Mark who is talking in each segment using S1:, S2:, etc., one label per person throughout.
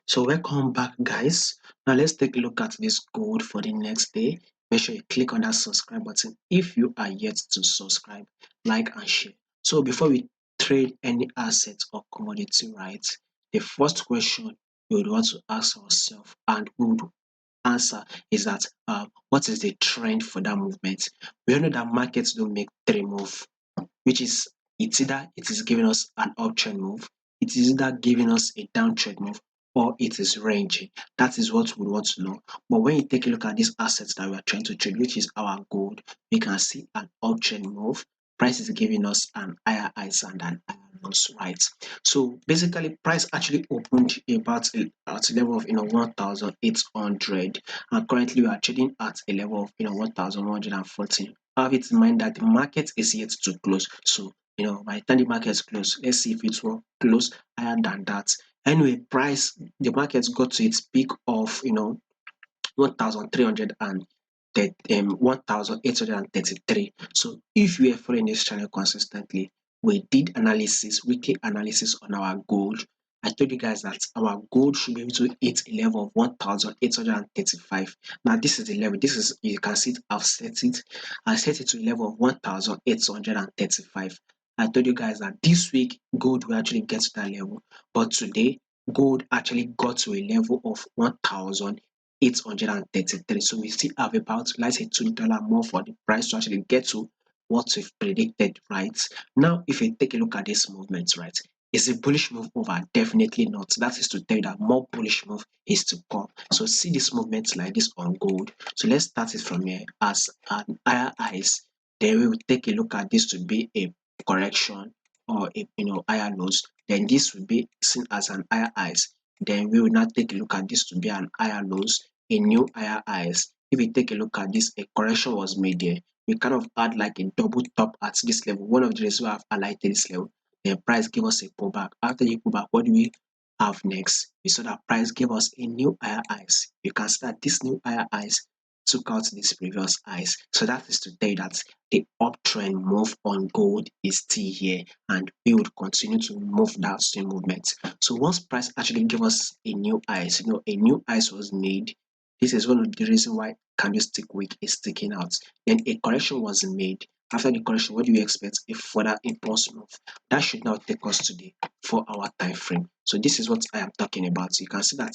S1: So welcome back, guys. Now let's take a look at this code for the next day. Make sure you click on that subscribe button if you are yet to subscribe, like and share. So before we trade any asset or commodity, right? The first question we would want to ask ourselves and we would answer is that what is the trend for that movement? We all know that markets don't make three move, which is it's either it is giving us an uptrend move, it is either giving us a downtrend move, or it is ranging. That is what we want to know. But when you take a look at these assets that we are trying to trade, which is our gold, we can see an uptrend move. Price is giving us an higher highs and an higher lows, right? So basically, price actually opened at a level of 1,800, and currently we are trading at a level of 1,114. Have it in mind that the market is yet to close. So, by the time the market close, let's see if it will close higher than that. Anyway, the market got to its peak of 1,300 and 1,833. So if you are following this channel consistently, we did weekly analysis on our gold. I told you guys that our gold should be able to hit a level of 1,835. Now this is the level. You can see it. I've set it. I set it to a level of 1,835. I told you guys that this week gold will actually get to that level, but today gold actually got to a level of 1,833. So we still have about, let's say, $2 more for the price to actually get to what we've predicted, right? Now, if you take a look at this movement, right, is a bullish move over? Definitely not. That is to tell you that more bullish move is to come. So see this movement like this on gold. So let's start it from here as an higher highs. Then we will take a look at this to be a correction or a higher lows. Then this will be seen as an higher highs. Then we will now take a look at this to be an higher lows, a new higher highs. If we take a look at this, a correction was made there. We kind of had like a double top at this level. One of the reasons why I've highlighted this level, the price gave us a pullback. After the pullback, what do we have next? We saw that price gave us a new higher highs. You can see that this new higher highs took out this previous highs. So that is to tell you that the uptrend move on gold is still here, and we would continue to move that same movement. So once price actually gave us a new highs, a new highs was made. This is one of the reasons why candlestick wick is sticking out. Then a correction was made. After the correction, what do we expect? A further impulse move. That should now take us to the 4-hour time frame. So this is what I am talking about. So you can see that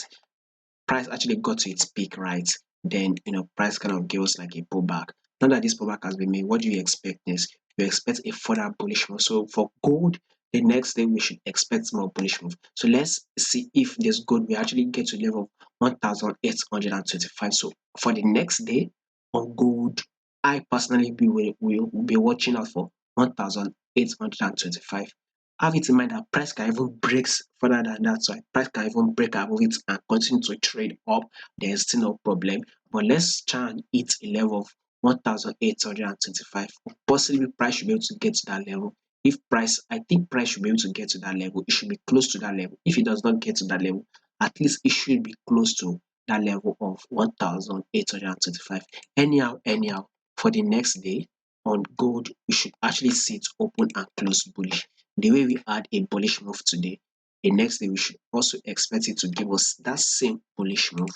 S1: price actually got to its peak, right? Then price kind of gave us like a pullback. Now that this pullback has been made, what do you expect next? You expect a further bullish move. So for gold, the next day we should expect more bullish move. So let's see if this gold we actually get to level of 1,825. So for the next day on gold, I personally will be watching out for 1,825. Have it in mind that price can even break further than that. So price can even break above it and continue to trade up. There's still no problem. But let's try and hit a level of 1,825. Possibly price should be able to get to that level. I think price should be able to get to that level. It should be close to that level. If it does not get to that level, at least it should be close to that level of 1,825. Anyhow, for the next day on gold, we should actually see it open and close bullish. The way we had a bullish move today, the next day we should also expect it to give us that same bullish move.